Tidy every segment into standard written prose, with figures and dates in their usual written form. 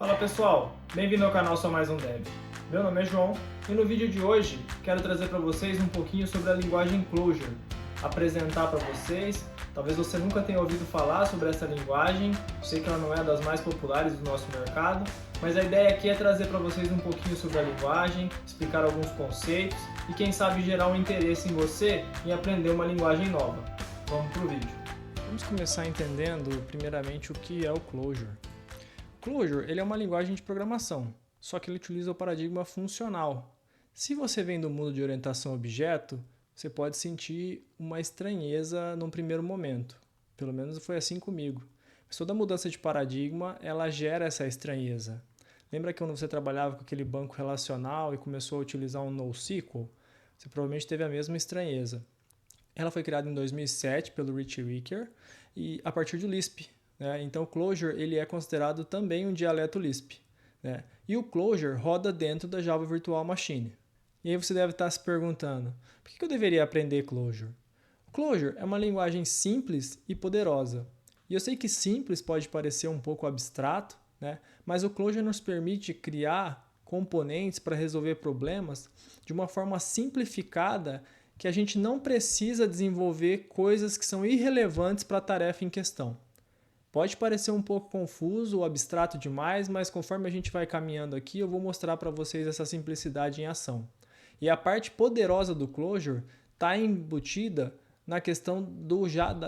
Fala pessoal, bem-vindo ao canal Só Mais Um Dev. Meu nome é João e no vídeo de hoje quero trazer para vocês um pouquinho sobre a linguagem Clojure, apresentar para vocês. Talvez você nunca tenha ouvido falar sobre essa linguagem, sei que ela não é das mais populares do nosso mercado, mas a ideia aqui é trazer para vocês um pouquinho sobre a linguagem, explicar alguns conceitos e quem sabe gerar um interesse em você em aprender uma linguagem nova. Vamos para o vídeo. Vamos começar entendendo primeiramente o que é o Clojure. Clojure ele é uma linguagem de programação, só que ele utiliza o paradigma funcional. Se você vem do mundo de orientação a objeto, você pode sentir uma estranheza num primeiro momento. Pelo menos foi assim comigo. Mas toda mudança de paradigma, ela gera essa estranheza. Lembra que quando você trabalhava com aquele banco relacional e começou a utilizar um NoSQL? Você provavelmente teve a mesma estranheza. Ela foi criada em 2007 pelo Rich Ricker e a partir do Lisp. Então o Clojure ele é considerado também um dialeto Lisp. E o Clojure roda dentro da Java Virtual Machine. E aí você deve estar se perguntando, por que eu deveria aprender Clojure? O Clojure é uma linguagem simples e poderosa. E eu sei que simples pode parecer um pouco abstrato, mas o Clojure nos permite criar componentes para resolver problemas de uma forma simplificada que a gente não precisa desenvolver coisas que são irrelevantes para a tarefa em questão. Pode parecer um pouco confuso ou abstrato demais, mas conforme a gente vai caminhando aqui, eu vou mostrar para vocês essa simplicidade em ação. E a parte poderosa do Clojure está embutida na questão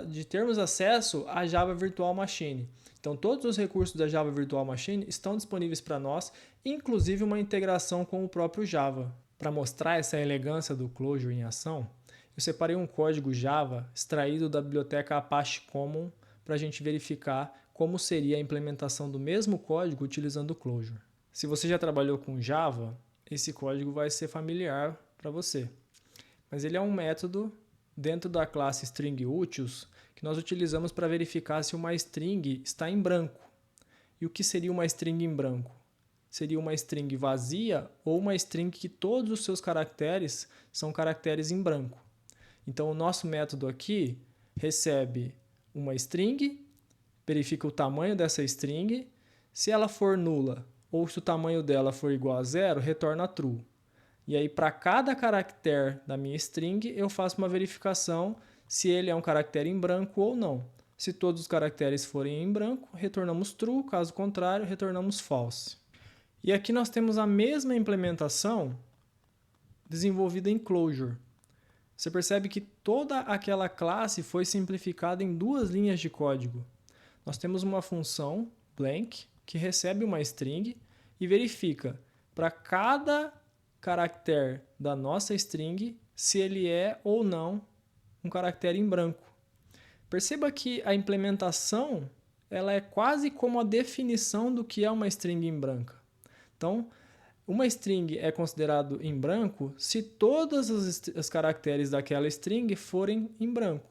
de termos acesso à Java Virtual Machine. Então, todos os recursos da Java Virtual Machine estão disponíveis para nós, inclusive uma integração com o próprio Java. Para mostrar essa elegância do Clojure em ação, eu separei um código Java extraído da biblioteca Apache Common para a gente verificar como seria a implementação do mesmo código utilizando o Clojure. Se você já trabalhou com Java, esse código vai ser familiar para você. Mas ele é um método dentro da classe string_utils que nós utilizamos para verificar se uma string está em branco. E o que seria uma string em branco? Seria uma string vazia ou uma string que todos os seus caracteres são caracteres em branco. Então o nosso método aqui recebe uma string, verifica o tamanho dessa string, se ela for nula ou se o tamanho dela for igual a zero, retorna true. E aí para cada caractere da minha string eu faço uma verificação se ele é um caractere em branco ou não. Se todos os caracteres forem em branco, retornamos true, caso contrário, retornamos false. E aqui nós temos a mesma implementação desenvolvida em Clojure. Você percebe que toda aquela classe foi simplificada em duas linhas de código. Nós temos uma função, blank, que recebe uma string e verifica para cada caractere da nossa string se ele é ou não um caractere em branco. Perceba que a implementação ela é quase como a definição do que é uma string em branco. Então, uma string é considerado em branco se todos os caracteres daquela string forem em branco.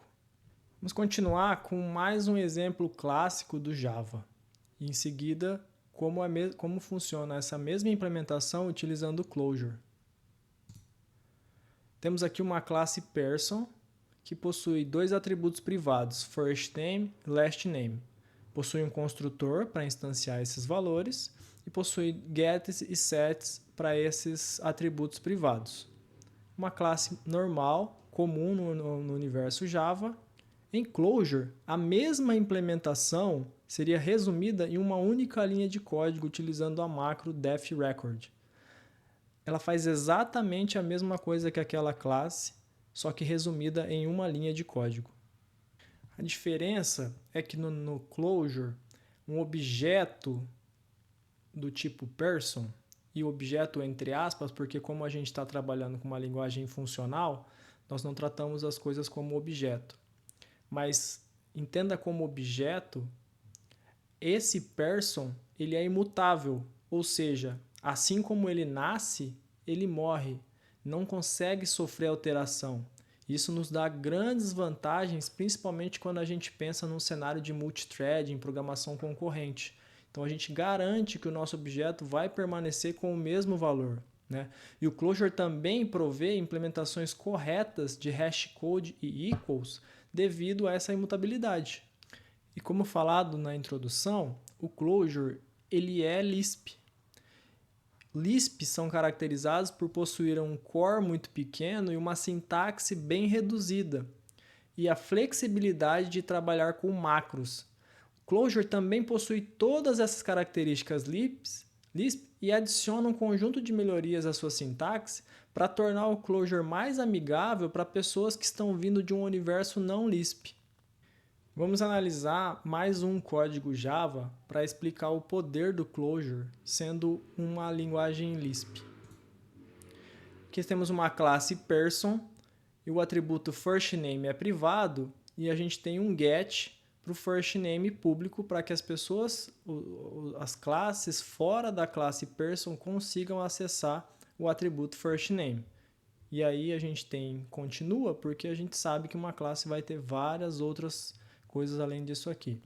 Vamos continuar com mais um exemplo clássico do Java. E em seguida, como funciona essa mesma implementação utilizando o Clojure. Temos aqui uma classe person que possui dois atributos privados, firstName e lastName. Possui um construtor para instanciar esses valores e possui gets e sets para esses atributos privados. Uma classe normal, comum no universo Java. Em Clojure, a mesma implementação seria resumida em uma única linha de código utilizando a macro defRecord. Ela faz exatamente a mesma coisa que aquela classe, só que resumida em uma linha de código. A diferença é que no Clojure, um objeto do tipo person, e objeto entre aspas, porque como a gente está trabalhando com uma linguagem funcional, nós não tratamos as coisas como objeto. Mas entenda como objeto, esse person ele é imutável, ou seja, assim como ele nasce, ele morre, não consegue sofrer alteração. Isso nos dá grandes vantagens, principalmente quando a gente pensa num cenário de multithread, em programação concorrente. Então a gente garante que o nosso objeto vai permanecer com o mesmo valor. E o Clojure também provê implementações corretas de hashcode e equals devido a essa imutabilidade. E como falado na introdução, o Clojure ele é Lisp. Lisp são caracterizados por possuir um core muito pequeno e uma sintaxe bem reduzida, e a flexibilidade de trabalhar com macros. Clojure também possui todas essas características Lisp e adiciona um conjunto de melhorias à sua sintaxe para tornar o Clojure mais amigável para pessoas que estão vindo de um universo não Lisp. Vamos analisar mais um código Java para explicar o poder do Clojure sendo uma linguagem Lisp. Aqui temos uma classe person e o atributo firstName é privado e a gente tem um get para o firstName público para que as pessoas, as classes fora da classe person consigam acessar o atributo firstName. E aí a gente tem continua porque a gente sabe que uma classe vai ter várias outras coisas além disso aqui.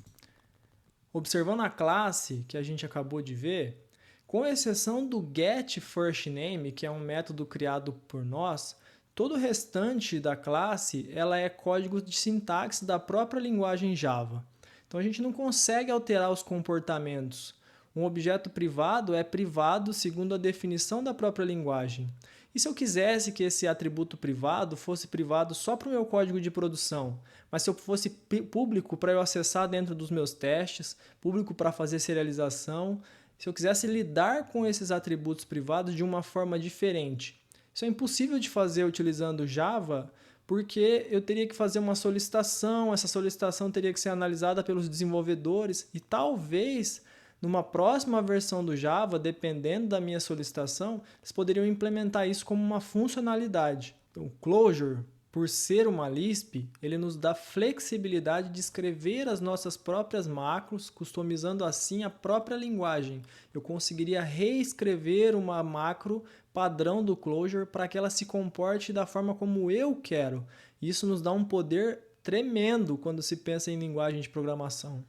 Observando a classe que a gente acabou de ver, com exceção do getFirstName, que é um método criado por nós, todo o restante da classe ela é código de sintaxe da própria linguagem Java. Então a gente não consegue alterar os comportamentos. Um objeto privado é privado segundo a definição da própria linguagem. E se eu quisesse que esse atributo privado fosse privado só para o meu código de produção, mas se eu fosse público para eu acessar dentro dos meus testes, público para fazer serialização, se eu quisesse lidar com esses atributos privados de uma forma diferente, isso é impossível de fazer utilizando Java, porque eu teria que fazer uma solicitação, essa solicitação teria que ser analisada pelos desenvolvedores e talvez numa próxima versão do Java, dependendo da minha solicitação, eles poderiam implementar isso como uma funcionalidade. Então, o Clojure, por ser uma Lisp, ele nos dá flexibilidade de escrever as nossas próprias macros, customizando assim a própria linguagem. Eu conseguiria reescrever uma macro padrão do Clojure para que ela se comporte da forma como eu quero. Isso nos dá um poder tremendo quando se pensa em linguagem de programação.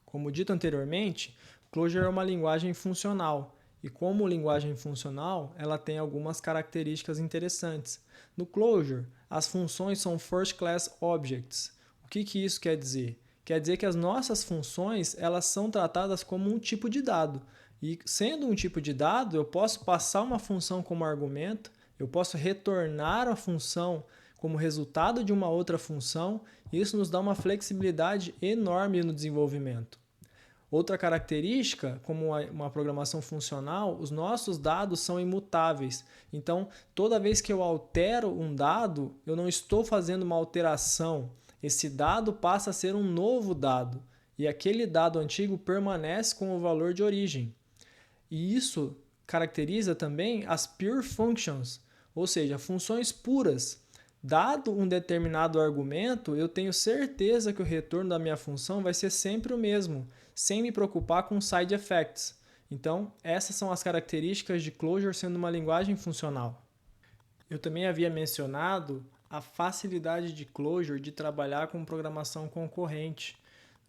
Como dito anteriormente, Clojure é uma linguagem funcional e como linguagem funcional, ela tem algumas características interessantes. No Clojure, as funções são First Class Objects. O que isso quer dizer? Quer dizer que as nossas funções elas são tratadas como um tipo de dado. E sendo um tipo de dado, eu posso passar uma função como argumento, eu posso retornar a função como resultado de uma outra função, e isso nos dá uma flexibilidade enorme no desenvolvimento. Outra característica, como uma programação funcional, os nossos dados são imutáveis. Então, toda vez que eu altero um dado, eu não estou fazendo uma alteração. Esse dado passa a ser um novo dado. E aquele dado antigo permanece com o valor de origem. E isso caracteriza também as pure functions, ou seja, funções puras. Dado um determinado argumento, eu tenho certeza que o retorno da minha função vai ser sempre o mesmo, sem me preocupar com side effects. Então, essas são as características de Clojure sendo uma linguagem funcional. Eu também havia mencionado a facilidade de Clojure de trabalhar com programação concorrente,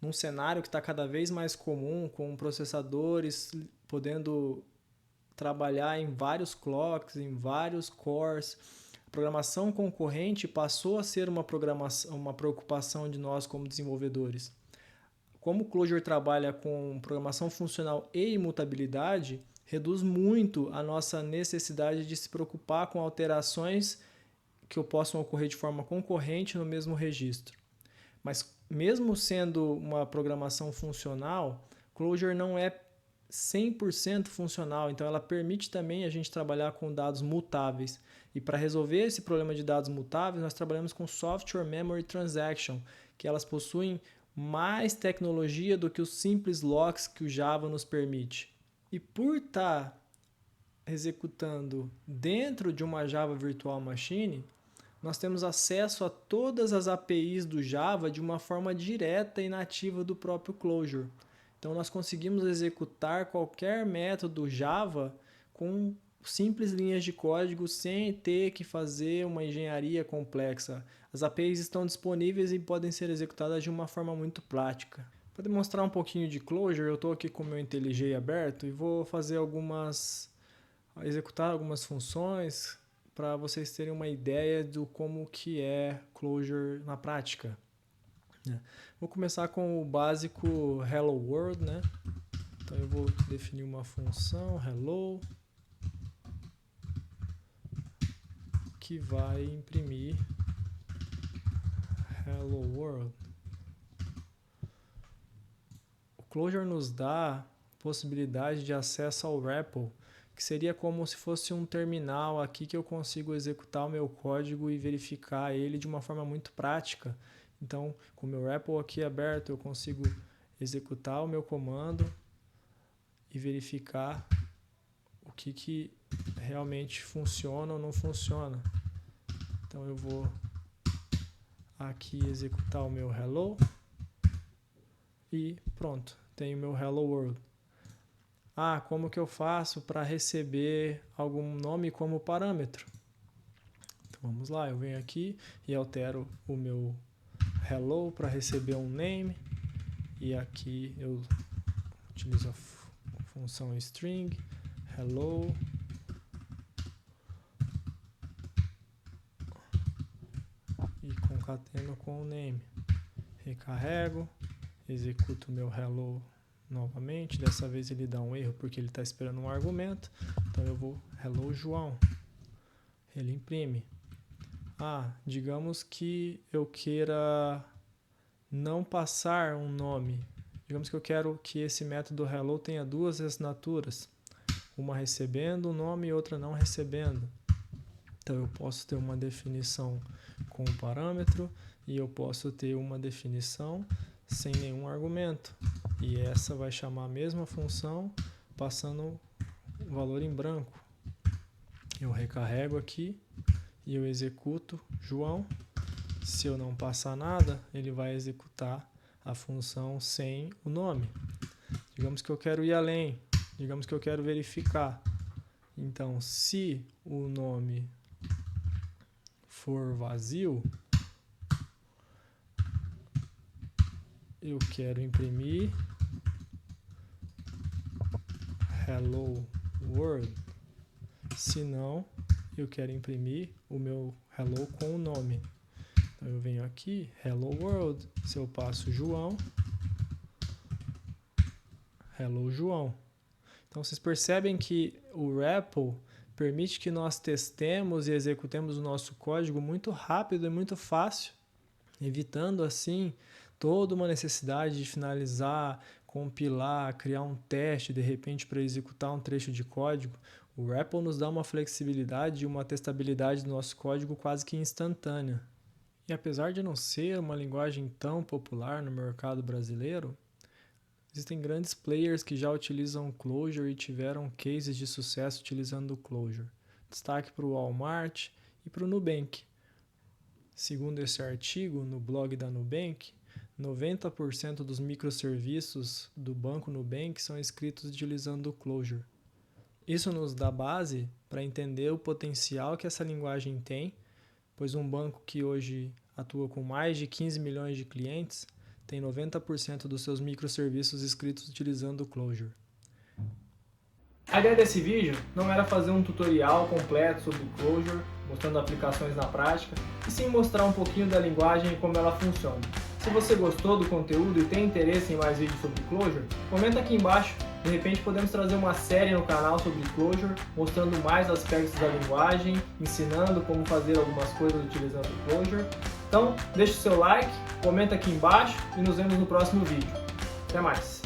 num cenário que está cada vez mais comum, com processadores podendo trabalhar em vários clocks, em vários cores. Programação concorrente passou a ser uma preocupação de nós como desenvolvedores. Como o Clojure trabalha com programação funcional e imutabilidade, reduz muito a nossa necessidade de se preocupar com alterações que possam ocorrer de forma concorrente no mesmo registro. Mas mesmo sendo uma programação funcional, Clojure não é 100% funcional, então ela permite também a gente trabalhar com dados mutáveis. E para resolver esse problema de dados mutáveis, nós trabalhamos com Software Memory Transaction, que elas possuem mais tecnologia do que os simples locks que o Java nos permite. E por estar executando dentro de uma Java Virtual Machine, nós temos acesso a todas as APIs do Java de uma forma direta e nativa do próprio Clojure. Então, nós conseguimos executar qualquer método Java com simples linhas de código sem ter que fazer uma engenharia complexa. As APIs estão disponíveis e podem ser executadas de uma forma muito prática. Para demonstrar um pouquinho de Clojure, eu estou aqui com o meu IntelliJ aberto e vou fazer executar algumas funções para vocês terem uma ideia do como que é Clojure na prática. Vou começar com o básico Hello World, né? Então eu vou definir uma função hello que vai imprimir hello world. O Clojure nos dá possibilidade de acesso ao REPL, que seria como se fosse um terminal aqui que eu consigo executar o meu código e verificar ele de uma forma muito prática. Então, com o meu REPL aqui aberto, eu consigo executar o meu comando e verificar o que realmente funciona ou não funciona. Então, eu vou aqui executar o meu hello e pronto, tenho o meu hello world. Como que eu faço para receber algum nome como parâmetro? Então vamos lá, eu venho aqui e altero o meu hello para receber um name, e aqui eu utilizo a função string hello e concateno com o name. Recarrego, executo o meu hello novamente, dessa vez ele dá um erro porque ele está esperando um argumento, então eu vou hello João, ele imprime. Digamos que eu queira não passar um nome, digamos que eu quero que esse método hello tenha duas assinaturas, uma recebendo um nome e outra não recebendo. Então eu posso ter uma definição com um parâmetro e eu posso ter uma definição sem nenhum argumento. E essa vai chamar a mesma função passando o valor em branco. Eu recarrego aqui e eu executo João. Se eu não passar nada, ele vai executar a função sem o nome. Digamos que eu quero ir além, digamos que eu quero verificar. Então, se o nome for vazio, eu quero imprimir hello world. Se não, eu quero imprimir o meu hello com o nome. Então eu venho aqui, hello world, se eu passo João, hello João. Então vocês percebem que o REPL permite que nós testemos e executemos o nosso código muito rápido e muito fácil, evitando assim toda uma necessidade de finalizar, compilar, criar um teste de repente para executar um trecho de código. O REPL nos dá uma flexibilidade e uma testabilidade do nosso código quase que instantânea. E apesar de não ser uma linguagem tão popular no mercado brasileiro, existem grandes players que já utilizam o Clojure e tiveram cases de sucesso utilizando o Clojure. Destaque para o Walmart e para o Nubank. Segundo esse artigo no blog da Nubank, 90% dos microserviços do banco Nubank são escritos utilizando o Clojure. Isso nos dá base para entender o potencial que essa linguagem tem, pois um banco que hoje atua com mais de 15 milhões de clientes tem 90% dos seus microserviços escritos utilizando o Clojure. A ideia desse vídeo não era fazer um tutorial completo sobre o Clojure, mostrando aplicações na prática, e sim mostrar um pouquinho da linguagem e como ela funciona. Se você gostou do conteúdo e tem interesse em mais vídeos sobre Clojure, comenta aqui embaixo. De repente podemos trazer uma série no canal sobre Clojure, mostrando mais aspectos da linguagem, ensinando como fazer algumas coisas utilizando o Clojure. Então, deixe o seu like, comenta aqui embaixo e nos vemos no próximo vídeo. Até mais!